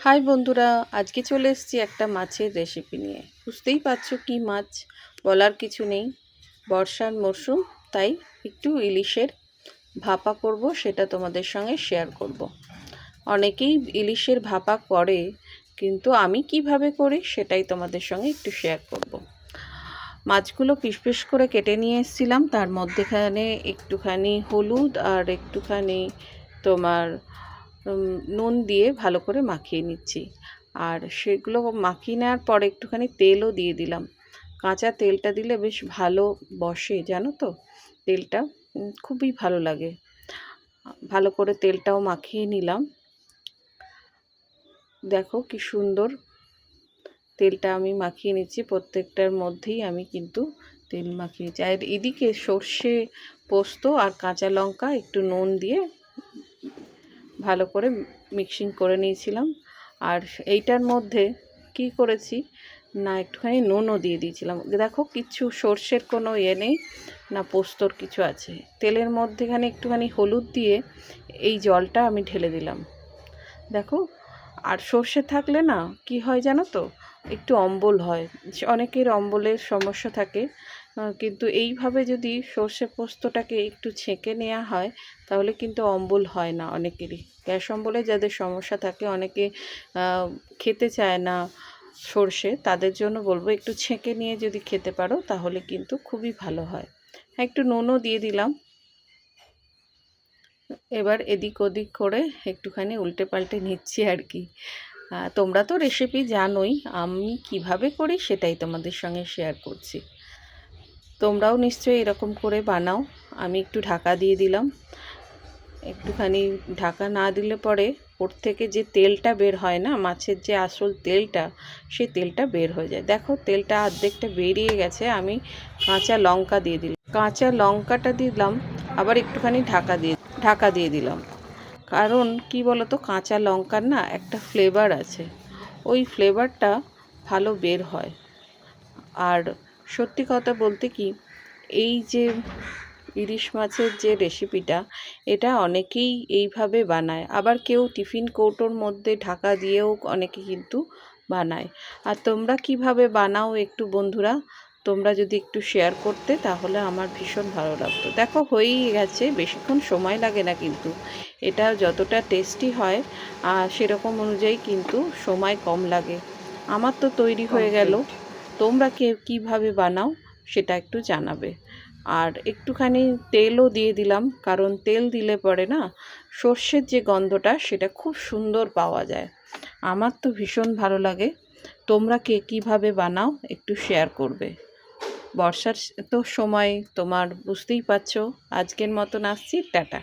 High বন্ধুরা, আজকে চলে এসেছি একটা মাছের রেসিপি নিয়ে। বুঝতেই পারছো কি মাছ, বলার কিছু নেই। বর্ষার মরশুম, তাই একটু ইলিশের ভাপা করব, সেটা তোমাদের সঙ্গে শেয়ার করব। অনেকেই ইলিশের ভাপা করে, কিন্তু আমি কিভাবে করি সেটাই তোমাদের সঙ্গে একটু শেয়ার করব। মাছগুলো পিস পিস করে কেটে নিয়ে এসেছিলাম, তার মধ্যেখানে একটুখানি হলুদ আর একটুখানি তোমার নুন দিয়ে ভালো করে মাখিয়ে নিচ্ছি। আর সেগুলো মাখিয়ে নেওয়ার পর একটুখানি তেলও দিয়ে দিলাম। কাঁচা তেলটা দিলে বেশ ভালো বসে, জানো তো, তেলটা খুবই ভালো লাগে। ভালো করে তেলটাও মাখিয়ে নিলাম। দেখো কি সুন্দর তেলটা আমি মাখিয়ে নিচ্ছি, প্রত্যেকটার মধ্যেই আমি কিন্তু তেল মাখিয়ে নিচ্ছি। আর এদিকে সর্ষে পোস্ত আর কাঁচা লঙ্কা একটু নুন দিয়ে ভালো করে মিক্সিং করে নিয়েছিলাম। আর এইটার মধ্যে কি করেছি না, একটুখানি নুনও দিয়ে দিয়েছিলাম। দেখো কিচ্ছু সর্ষের কোনো নেই না, পোস্তর কিছু আছে। তেলের মধ্যেখানে একটুখানি হলুদ দিয়ে এই জলটা আমি ঢেলে দিলাম। দেখো, আর সর্ষে থাকলে না কি হয় জানো তো, একটু অম্বল হয়। অনেকের অম্বলের সমস্যা থাকে, কিন্তু এইভাবে যদি সর্ষে পোস্তটাকে একটু ছেঁকে নেওয়া হয় তাহলে কিন্তু অম্বল হয় না অনেকেরই। গ্যাস অম্বলে যাদের সমস্যা থাকে, অনেকে খেতে চায় না সর্ষে, তাদের জন্য বলবো একটু ছেঁকে নিয়ে যদি খেতে পারো তাহলে কিন্তু খুবই ভালো হয়। একটু নুনও দিয়ে দিলাম। এবার এদিক ওদিক করে একটুখানি উল্টে পাল্টে নিচ্ছি আর কি। তোমরা তো রেসিপি জানোই, আমি কিভাবে করি সেটাই তোমাদের সঙ্গে শেয়ার করছি। তোমরাও নিশ্চয়ই এরকম করে বানাও। আমি একটু ঢাকা দিয়ে দিলাম। একটুখানি ঢাকা না দিলে পরে ওর থেকে যে তেলটা বের হয় না, মাছের যে আসল তেলটা, সেই তেলটা বের হয়ে যায়। দেখো তেলটা অর্ধেকটা বেরিয়ে গেছে। আমি কাঁচা লঙ্কা দিয়ে দিলাম, কাঁচা লঙ্কাটা দিলাম, আবার একটুখানি ঢাকা দিয়ে দিলাম। কারণ কি বলতো, কাঁচা লঙ্কার না একটা ফ্লেভার আছে, ওই ফ্লেভারটা ভালো বের হয়। আর সত্যি কথা বলতে কি, এই যে ইলিশ মাছের যে রেসিপিটা, এটা অনেকেই এইভাবে বানায়। আবার কেউ টিফিন কৌটোর মধ্যে ঢাকা দিয়েও অনেকে কিন্তু বানায়। আর তোমরা কিভাবে বানাও একটু বন্ধুরা তোমরা যদি একটু শেয়ার করতে তাহলে আমার ভীষণ ভালো লাগতো। দেখো হয়েই গেছে, বেশিক্ষণ সময় লাগে না, কিন্তু এটা যতটা টেস্টি হয় সেরকম অনুযায়ী কিন্তু সময় কম লাগে। আমার তো তৈরি হয়ে গেল। তোমরা কীভাবে বানাও সেটা একটু জানাবে। আর একটুখানি তেলও দিয়ে দিলাম, কারণ তেল দিলে পরে না সর্ষের যে গন্ধটা সেটা খুব সুন্দর পাওয়া যায়। আমার তো ভীষণ ভালো লাগে। তোমরা কীভাবে বানাও একটু শেয়ার করবে। বর্ষার তো সময়, তোমার বুঝতেই পারছো। আজকের মতন আসছি, টাটা।